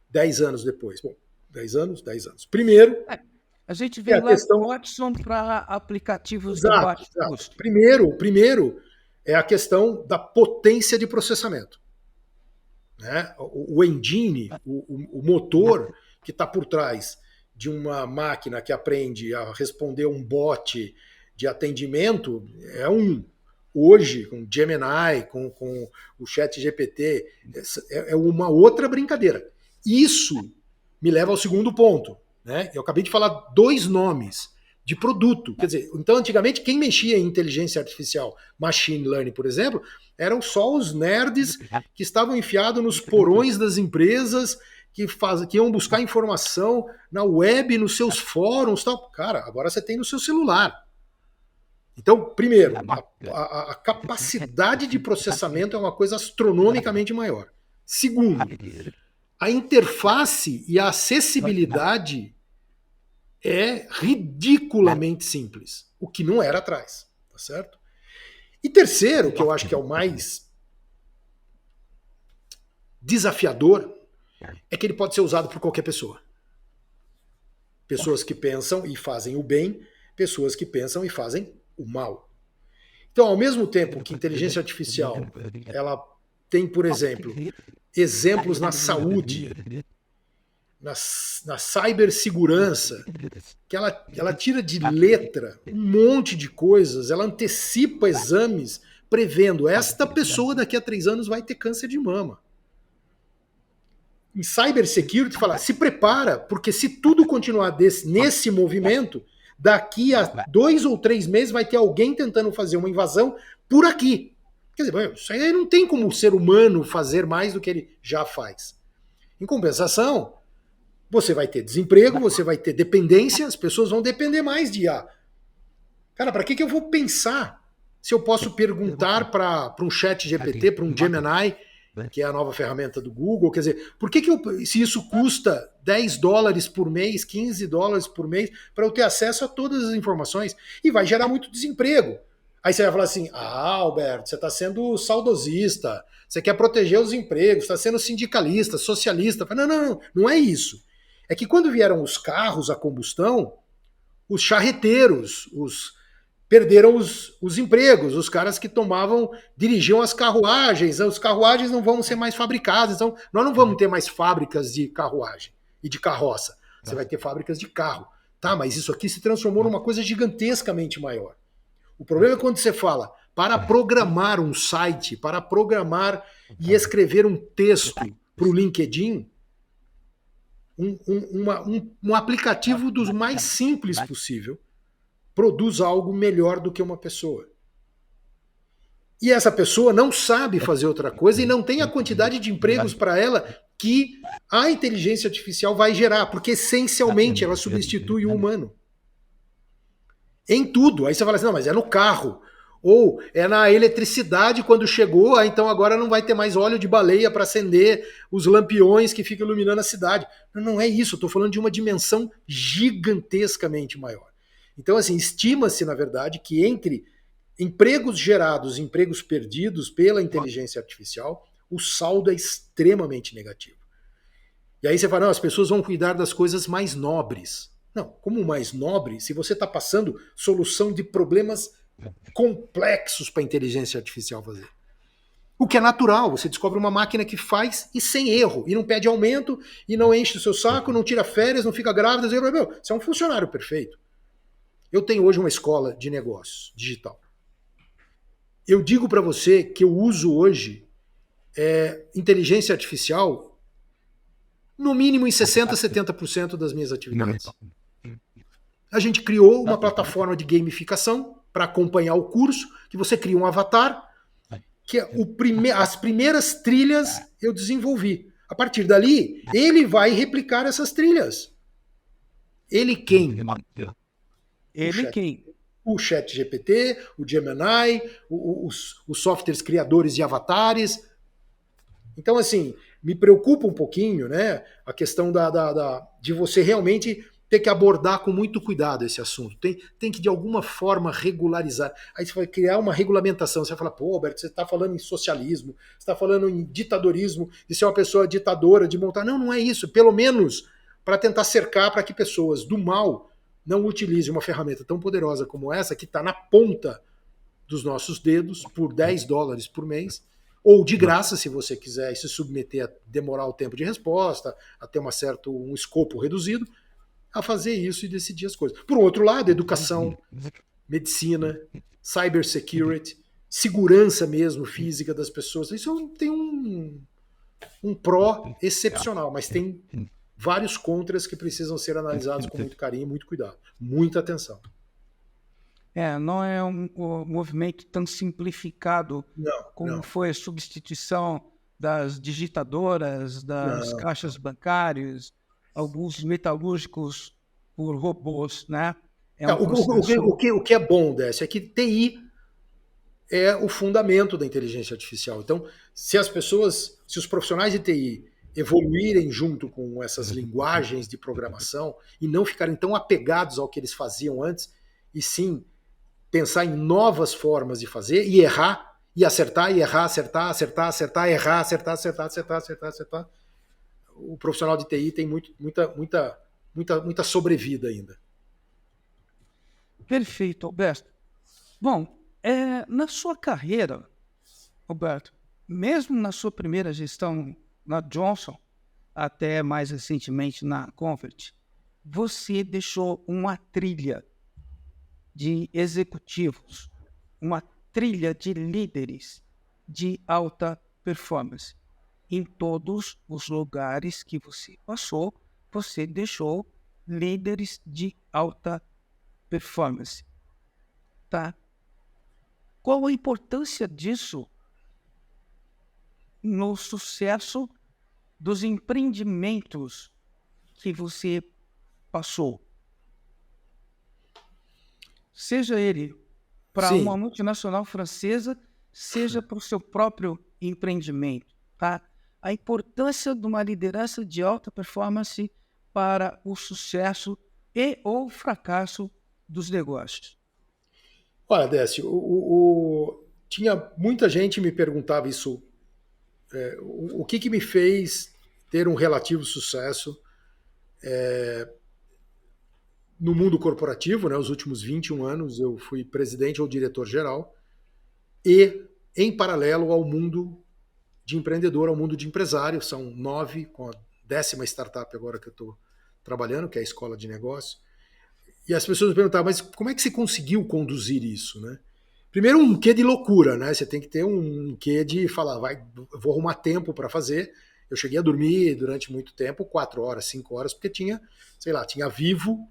10 anos depois. Bom, 10 anos. Primeiro... A gente vê lá Watson para aplicativos de baixo custo. Primeiro é a questão da potência de processamento. Né? O engine, o motor que está por trás de uma máquina que aprende a responder um bot de atendimento hoje, com Gemini, com o ChatGPT, é uma outra brincadeira. Isso me leva ao segundo ponto. Né? Eu acabei de falar 2 nomes de produto. Quer dizer, então, antigamente, quem mexia em inteligência artificial, machine learning, por exemplo, eram só os nerds que estavam enfiados nos porões das empresas, que iam buscar informação na web, nos seus fóruns, tal. Cara, agora você tem no seu celular. Então, primeiro, a capacidade de processamento é uma coisa astronomicamente maior. Segundo, a interface e a acessibilidade é ridiculamente simples, o que não era atrás, tá certo? E terceiro, que eu acho que é o mais desafiador, é que ele pode ser usado por qualquer pessoa. Pessoas que pensam e fazem o bem, pessoas que pensam e fazem o mal. Então, ao mesmo tempo que inteligência artificial, ela tem, por exemplo, exemplos na saúde, na cibersegurança, que ela tira de letra um monte de coisas, ela antecipa exames prevendo esta pessoa daqui a 3 anos vai ter câncer de mama. Em cybersecurity, fala, se prepara, porque se tudo continuar nesse movimento, daqui a 2 ou 3 meses vai ter alguém tentando fazer uma invasão por aqui. Quer dizer, isso aí não tem como o ser humano fazer mais do que ele já faz. Em compensação, você vai ter desemprego, você vai ter dependência, as pessoas vão depender mais de IA. Cara, para que eu vou pensar se eu posso perguntar para um chat GPT, para um Gemini, que é a nova ferramenta do Google? Quer dizer, por que se isso custa $10 por mês, $15 por mês, para eu ter acesso a todas as informações? E vai gerar muito desemprego. Aí você vai falar assim, Alberto, você está sendo saudosista, você quer proteger os empregos, está sendo sindicalista, socialista. Não é isso. É que quando vieram os carros a combustão, os charreteiros, perderam os empregos, os caras que dirigiam as carruagens não vão ser mais fabricadas, então nós não vamos ter mais fábricas de carruagem e de carroça, você vai ter fábricas de carro. Tá, mas isso aqui se transformou numa coisa gigantescamente maior. O problema é quando você fala, para programar um site, para programar e escrever um texto para o LinkedIn, um aplicativo dos mais simples possível produz algo melhor do que uma pessoa. E essa pessoa não sabe fazer outra coisa e não tem a quantidade de empregos para ela que a inteligência artificial vai gerar, porque essencialmente ela substitui o humano. Em tudo. Aí você fala assim, não, mas é no carro. Ou é na eletricidade quando chegou, então agora não vai ter mais óleo de baleia para acender os lampiões que ficam iluminando a cidade. Não é isso, eu estou falando de uma dimensão gigantescamente maior. Então, assim, estima-se, na verdade, que entre empregos gerados e empregos perdidos pela inteligência artificial, o saldo é extremamente negativo. E aí você fala, não, as pessoas vão cuidar das coisas mais nobres. Não, como mais nobre, se você está passando solução de problemas complexos para a inteligência artificial fazer. O que é natural, você descobre uma máquina que faz e sem erro, e não pede aumento, e não enche o seu saco, não tira férias, não fica grávida, você é um funcionário perfeito. Eu tenho hoje uma escola de negócios digital. Eu digo para você que eu uso hoje inteligência artificial no mínimo em 60%, 70% das minhas atividades. A gente criou uma plataforma de gamificação para acompanhar o curso, que você cria um avatar, que as primeiras trilhas eu desenvolvi. A partir dali, ele vai replicar essas trilhas. Ele quem? O ChatGPT, o Gemini, os softwares criadores de avatares. Então, assim, me preocupa um pouquinho, né, a questão de você realmente ter que abordar com muito cuidado esse assunto. Tem que, de alguma forma, regularizar. Aí você vai criar uma regulamentação. Você vai falar, pô, Alberto, você está falando em socialismo, você está falando em ditadorismo, de ser uma pessoa ditadora, de montar... Não, não é isso. Pelo menos para tentar cercar para que pessoas do mal não utilizem uma ferramenta tão poderosa como essa, que está na ponta dos nossos dedos, por $10 por mês, ou de graça, se você quiser se submeter a demorar o tempo de resposta, a ter um escopo reduzido, a fazer isso e decidir as coisas. Por outro lado, educação, medicina, cybersecurity, segurança mesmo física das pessoas. Isso tem um pró excepcional, mas tem vários contras que precisam ser analisados com muito carinho e muito cuidado. Muita atenção. Não é um movimento tão simplificado como foi a substituição das digitadoras, das caixas bancárias, alguns metalúrgicos por robôs, né? O que é bom, Décio, é que TI é o fundamento da inteligência artificial. Então, se os profissionais de TI evoluírem junto com essas linguagens de programação e não ficarem tão apegados ao que eles faziam antes, e sim pensar em novas formas de fazer e errar, e acertar, e errar, acertar, errar, acertar. O profissional de TI tem muita sobrevida ainda. Perfeito, Alberto. Bom, na sua carreira, Alberto, mesmo na sua primeira gestão na Johnson, até mais recentemente na Convert, você deixou uma trilha de executivos, uma trilha de líderes de alta performance. Em todos os lugares que você passou, você deixou líderes de alta performance. Tá? Qual a importância disso no sucesso dos empreendimentos que você passou? Seja ele para uma multinacional francesa, seja para o seu próprio empreendimento, tá? A importância de uma liderança de alta performance para o sucesso e ou fracasso dos negócios. Olha, Décio, tinha muita gente que me perguntava isso, o que me fez ter um relativo sucesso no mundo corporativo, né? Os últimos 21 anos eu fui presidente ou diretor-geral e, em paralelo ao mundo de empreendedor, ao mundo de empresário, são 9, com a 10ª startup agora que eu estou trabalhando, que é a Escola de Negócio. E as pessoas me perguntavam, mas como é que você conseguiu conduzir isso, né? Primeiro, um quê de loucura, né? Você tem que ter um quê de falar, vou arrumar tempo para fazer. Eu cheguei a dormir durante muito tempo, 4 horas, 5 horas, porque tinha Vivo,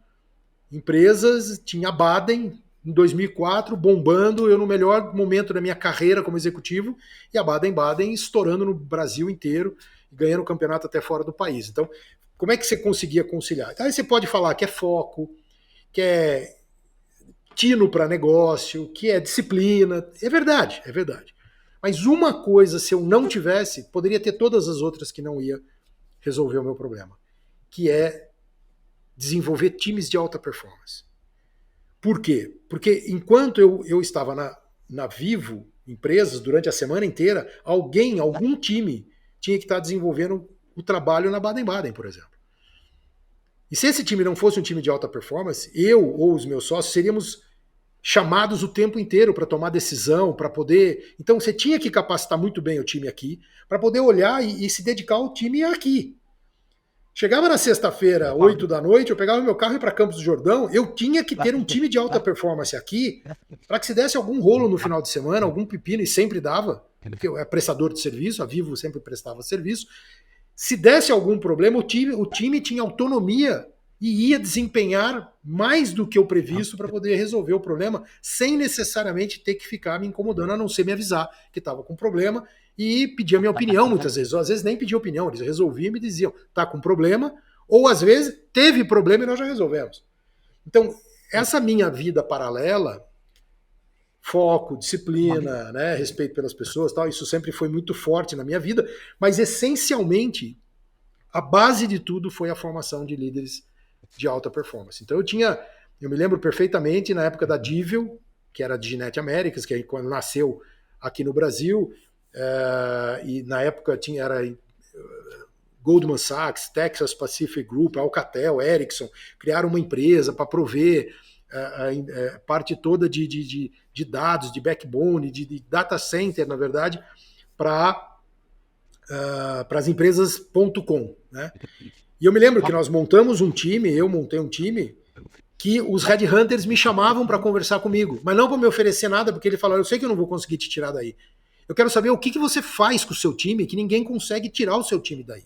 empresas, tinha Baden, em 2004, bombando, eu no melhor momento da minha carreira como executivo, e a Baden estourando no Brasil inteiro, ganhando o campeonato até fora do país. Então, como é que você conseguia conciliar? Aí você pode falar que é foco, que é tino para negócio, que é disciplina. É verdade, é verdade. Mas uma coisa, se eu não tivesse, poderia ter todas as outras que não ia resolver o meu problema, que é desenvolver times de alta performance. Por quê? Porque enquanto eu estava na Vivo, empresas, durante a semana inteira, algum time tinha que estar desenvolvendo o trabalho na Baden-Baden, por exemplo. E se esse time não fosse um time de alta performance, eu ou os meus sócios seríamos chamados o tempo inteiro para tomar decisão, para poder... Então você tinha que capacitar muito bem o time aqui, para poder olhar e se dedicar ao time aqui. Chegava na sexta-feira, 8 da noite, eu pegava meu carro e ia para Campos do Jordão, eu tinha que ter um time de alta performance aqui, para que se desse algum rolo no final de semana, algum pepino, e sempre dava, porque é prestador de serviço, a Vivo sempre prestava serviço. Se desse algum problema, o time tinha autonomia e ia desempenhar mais do que o previsto para poder resolver o problema, sem necessariamente ter que ficar me incomodando, a não ser me avisar que estava com problema e pedir a minha opinião muitas vezes. Ou às vezes nem pedia opinião, eles resolviam e me diziam, tá com problema, ou às vezes teve problema e nós já resolvemos. Então, essa minha vida paralela, foco, disciplina, né, respeito pelas pessoas, tal, isso sempre foi muito forte na minha vida, mas essencialmente a base de tudo foi a formação de líderes de alta performance. Então eu me lembro perfeitamente na época da Divil, que era a Diginet Américas, que quando nasceu aqui no Brasil, e na época era Goldman Sachs, Texas Pacific Group, Alcatel, Ericsson, criaram uma empresa para prover a parte toda de dados, de backbone, de data center, na verdade, para as empresas .com, né? E eu me lembro que nós montamos um time, eu montei um time, que os headhunters me chamavam para conversar comigo, mas não para me oferecer nada, porque ele falou, eu sei que eu não vou conseguir te tirar daí. Eu quero saber o que você faz com o seu time que ninguém consegue tirar o seu time daí.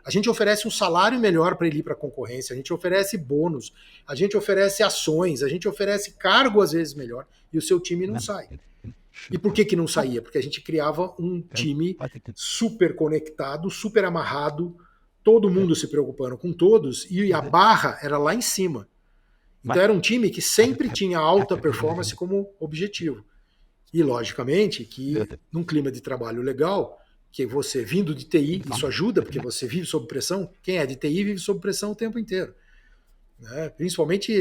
A gente oferece um salário melhor para ele ir para a concorrência, a gente oferece bônus, a gente oferece ações, a gente oferece cargo às vezes melhor, e o seu time não sai. E por que não saía? Porque a gente criava um time super conectado, super amarrado, todo mundo se preocupando com todos, e a barra era lá em cima. Então era um time que sempre tinha alta performance como objetivo. E, logicamente, que num clima de trabalho legal, que você vindo de TI, isso ajuda, porque você vive sob pressão. Quem é de TI vive sob pressão o tempo inteiro. Né? Principalmente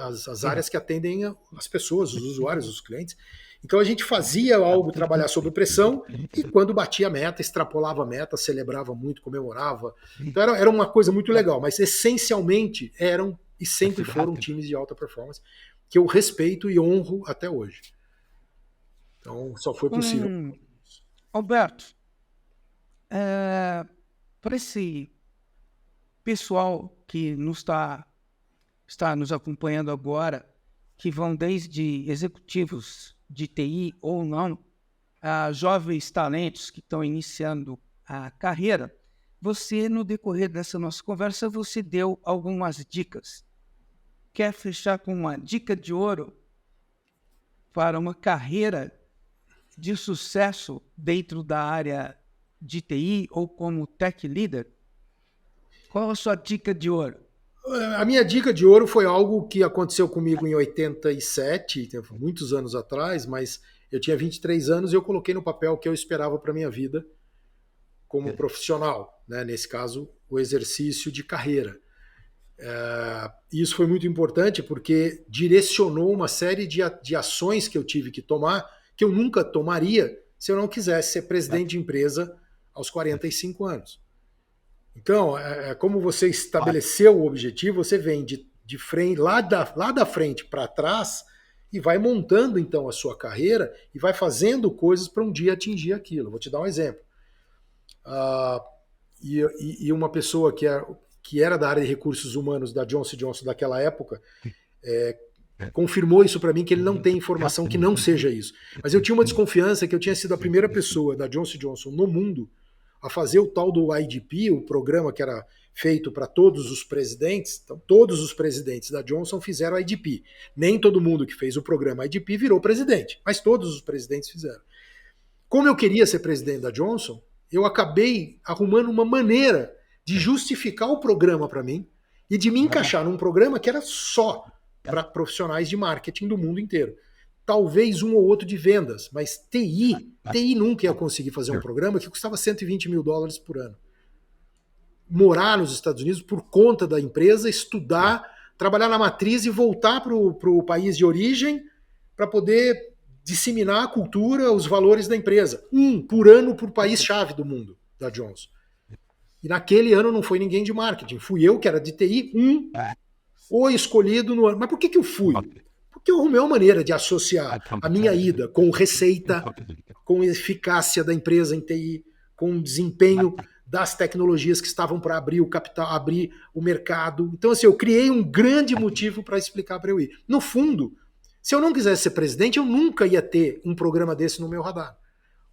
as áreas que atendem as pessoas, os usuários, os clientes. Então a gente fazia algo, trabalhar sob pressão, e quando batia a meta, extrapolava a meta, celebrava muito, comemorava. Então era uma coisa muito legal, mas essencialmente eram e sempre foram times de alta performance que eu respeito e honro até hoje. Então só foi possível. Alberto, para esse pessoal que está nos acompanhando agora, que vão desde executivos de TI ou não, a jovens talentos que estão iniciando a carreira, você, no decorrer dessa nossa conversa, você deu algumas dicas. Quer fechar com uma dica de ouro para uma carreira de sucesso dentro da área de TI ou como tech leader? Qual a sua dica de ouro? A minha dica de ouro foi algo que aconteceu comigo em 87, muitos anos atrás, mas eu tinha 23 anos e eu coloquei no papel o que eu esperava para a minha vida como profissional, né? Nesse caso, o exercício de carreira. Isso foi muito importante porque direcionou uma série de ações que eu tive que tomar, que eu nunca tomaria se eu não quisesse ser presidente de empresa aos 45 anos. Então, como você estabeleceu o objetivo, você vem de frente, lá da frente para trás e vai montando então a sua carreira e vai fazendo coisas para um dia atingir aquilo. Vou te dar um exemplo. E uma pessoa que era da área de recursos humanos da Johnson & Johnson daquela época confirmou isso para mim, que ele não tem informação que não seja isso. Mas eu tinha uma desconfiança que eu tinha sido a primeira pessoa da Johnson & Johnson no mundo a fazer o tal do IDP, o programa que era feito para todos os presidentes. Então, todos os presidentes da Johnson fizeram IDP. Nem todo mundo que fez o programa IDP virou presidente, mas todos os presidentes fizeram. Como eu queria ser presidente da Johnson, eu acabei arrumando uma maneira de justificar o programa para mim e de me encaixar num programa que era só para profissionais de marketing do mundo inteiro. Talvez um ou outro de vendas, mas TI nunca ia conseguir fazer um programa que custava $120 mil por ano. Morar nos Estados Unidos por conta da empresa, estudar, trabalhar na matriz e voltar para o país de origem para poder disseminar a cultura, os valores da empresa. Por ano por país-chave do mundo, da Johnson. E naquele ano não foi ninguém de marketing. Fui eu, que era de TI, o escolhido no ano. Mas por que eu fui? Porque eu arrumei uma maneira de associar a minha ida com receita, com eficácia da empresa em TI, com desempenho das tecnologias que estavam para abrir o capital, abrir o mercado. Então, assim, eu criei um grande motivo para explicar para eu ir. No fundo, se eu não quisesse ser presidente, eu nunca ia ter um programa desse no meu radar.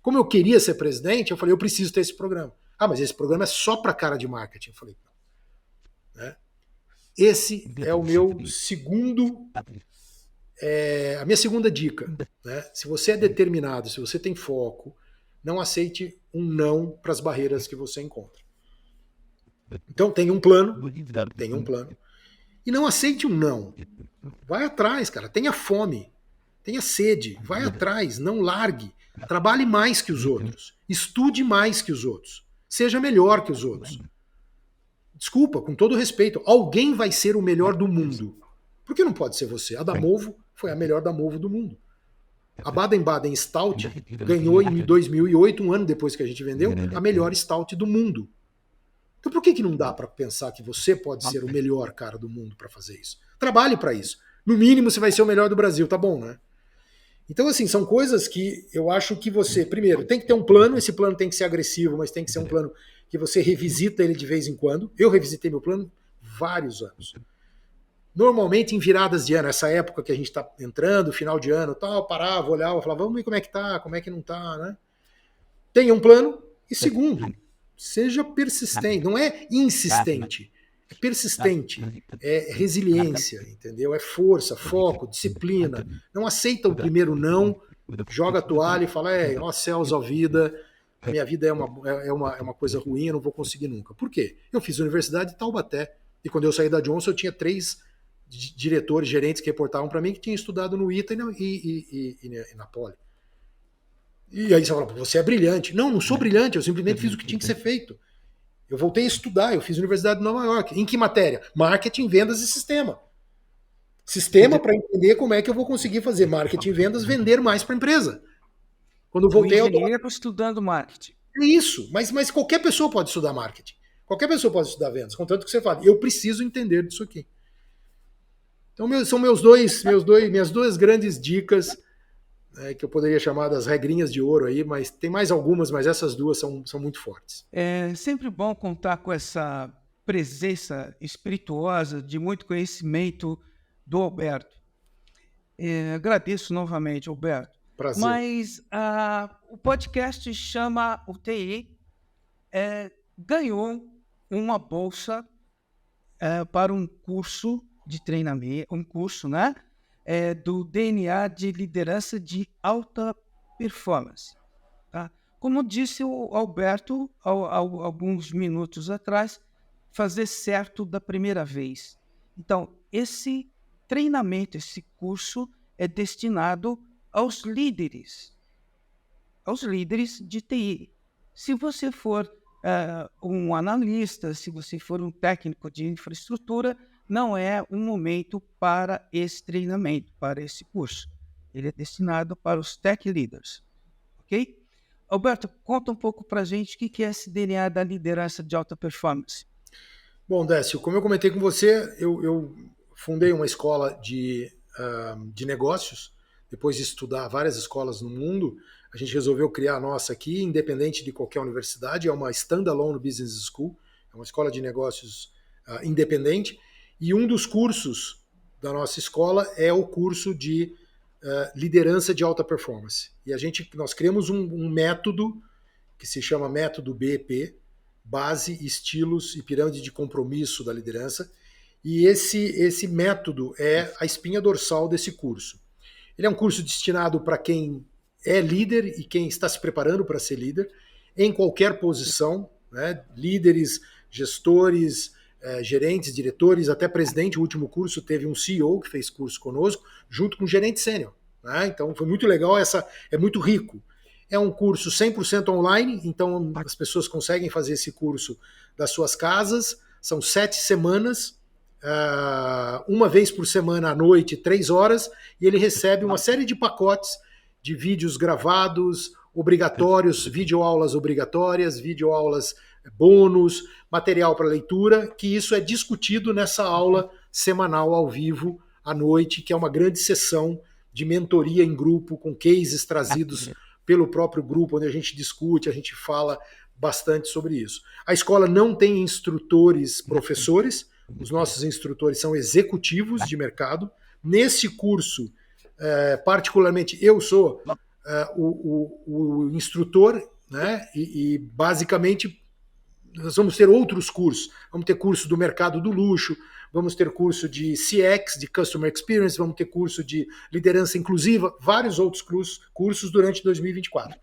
Como eu queria ser presidente, eu falei, eu preciso ter esse programa. Mas esse programa é só para cara de marketing. Eu falei, não. Né? Esse é o meu segundo... a minha segunda dica. Né? Se você é determinado, se você tem foco, não aceite um não para as barreiras que você encontra. Então, tenha um plano. E não aceite um não. Vai atrás, cara. Tenha fome. Tenha sede. Vai atrás. Não largue. Trabalhe mais que os outros. Estude mais que os outros. Seja melhor que os outros. Desculpa, com todo respeito. Alguém vai ser o melhor do mundo. Por que não pode ser você? A Damovo foi a melhor Damovo do mundo. A Baden-Baden Stout ganhou em 2008, um ano depois que a gente vendeu, a melhor Stout do mundo. Então por que não dá para pensar que você pode ser o melhor cara do mundo para fazer isso? Trabalhe para isso. No mínimo você vai ser o melhor do Brasil, tá bom, né? Então, assim, são coisas que eu acho que você, primeiro, tem que ter um plano, esse plano tem que ser agressivo, mas tem que ser um plano que você revisita ele de vez em quando. Eu revisitei meu plano vários anos. Normalmente em viradas de ano, essa época que a gente está entrando, final de ano, tal, parava, olhava, falava, vamos ver como é que tá, como é que não tá, né? Tenha um plano. E segundo, seja persistente, não é insistente, é persistente, é resiliência, entendeu? É força, foco, disciplina. Não aceita o primeiro não, joga a toalha e fala, ó céus, ó vida, a minha vida é uma coisa ruim, eu não vou conseguir nunca. Por quê? Eu fiz universidade em Taubaté, e quando eu saí da Johnson eu tinha 3 diretores, gerentes que reportavam para mim que tinham estudado no ITA e na Poli. E aí você fala, você é brilhante. Não sou brilhante, eu simplesmente fiz o que tinha que ser feito. Eu voltei a estudar, eu fiz Universidade de Nova York. Em que matéria? Marketing, vendas e sistema. Sistema para entender como é que eu vou conseguir fazer marketing e vendas, vender mais para a empresa. Quando eu voltei ao... estudando marketing. É isso, mas qualquer pessoa pode estudar marketing. Qualquer pessoa pode estudar vendas, contanto que você fale, eu preciso entender disso aqui. Então são minhas duas grandes dicas, que eu poderia chamar das regrinhas de ouro aí, mas tem mais algumas, mas essas duas são muito fortes. É sempre bom contar com essa presença espirituosa de muito conhecimento do Alberto. Agradeço novamente, Alberto. Prazer. Mas o podcast Chama o TI ganhou uma bolsa para um curso de treinamento, né, do DNA de liderança de alta performance. Tá? Como disse o Alberto alguns minutos atrás, fazer certo da primeira vez. Então, esse treinamento, esse curso é destinado aos líderes de TI. Se você for um analista, se você for um técnico de infraestrutura, não é um momento para esse treinamento, para esse curso. Ele é destinado para os tech leaders. Ok? Alberto, conta um pouco para a gente o que é esse DNA da liderança de alta performance. Bom, Décio, como eu comentei com você, eu fundei uma escola de negócios. Depois de estudar várias escolas no mundo, a gente resolveu criar a nossa aqui, independente de qualquer universidade. É uma standalone business school, é uma escola de negócios independente. E um dos cursos da nossa escola é o curso de liderança de alta performance. E nós criamos um método que se chama método BP, Base, Estilos e Pirâmide de Compromisso da Liderança. E esse método é a espinha dorsal desse curso. Ele é um curso destinado para quem é líder e quem está se preparando para ser líder, em qualquer posição, né? Líderes, gestores, gerentes, diretores, até presidente. O último curso teve um CEO que fez curso conosco, junto com um gerente sênior, né? Então foi muito legal, é muito rico. É um curso 100% online, então as pessoas conseguem fazer esse curso das suas casas. São 7 semanas, uma vez por semana à noite, 3 horas, e ele recebe uma série de pacotes de vídeos gravados, obrigatórios, videoaulas obrigatórias, videoaulas bônus, material para leitura, que isso é discutido nessa aula semanal ao vivo à noite, que é uma grande sessão de mentoria em grupo, com cases trazidos pelo próprio grupo, onde a gente discute, a gente fala bastante sobre isso. A escola não tem instrutores professores, os nossos instrutores são executivos de mercado. Nesse curso, particularmente, eu sou o instrutor, né? E basicamente nós vamos ter outros cursos. Vamos ter curso do mercado do luxo, vamos ter curso de CX, de Customer Experience, vamos ter curso de liderança inclusiva, vários outros cursos durante 2024.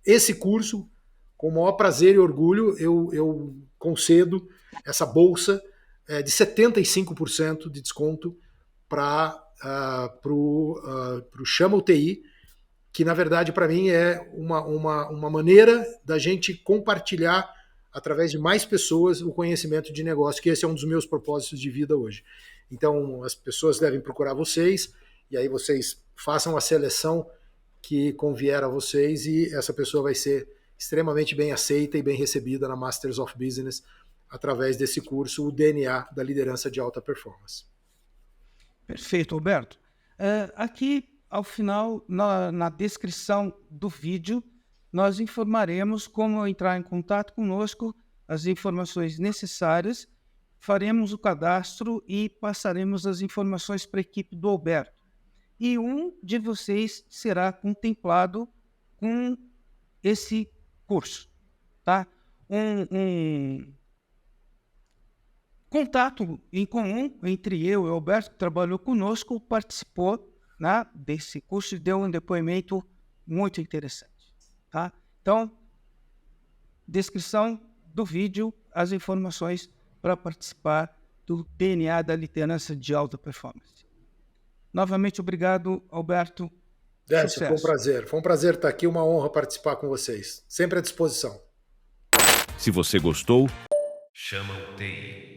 Esse curso, com o maior prazer e orgulho, eu concedo essa bolsa de 75% de desconto para o Chama UTI, que na verdade para mim é uma maneira da gente compartilhar através de mais pessoas o conhecimento de negócio, que esse é um dos meus propósitos de vida hoje. Então as pessoas devem procurar vocês, e aí vocês façam a seleção que convier a vocês, e essa pessoa vai ser extremamente bem aceita e bem recebida na Masters of Business através desse curso, o DNA da liderança de alta performance. Perfeito, Alberto. Aqui, ao final, na descrição do vídeo, nós informaremos como entrar em contato conosco, as informações necessárias, faremos o cadastro e passaremos as informações para a equipe do Alberto. E um de vocês será contemplado com esse curso, tá? Um contato em comum entre eu e o Alberto, que trabalhou conosco, participou, né, desse curso e deu um depoimento muito interessante. Tá? Então, descrição do vídeo, as informações para participar do DNA da liderança de alta performance. Novamente, obrigado, Alberto. Décio, foi um prazer. Foi um prazer estar aqui, uma honra participar com vocês. Sempre à disposição. Se você gostou, chama o TI.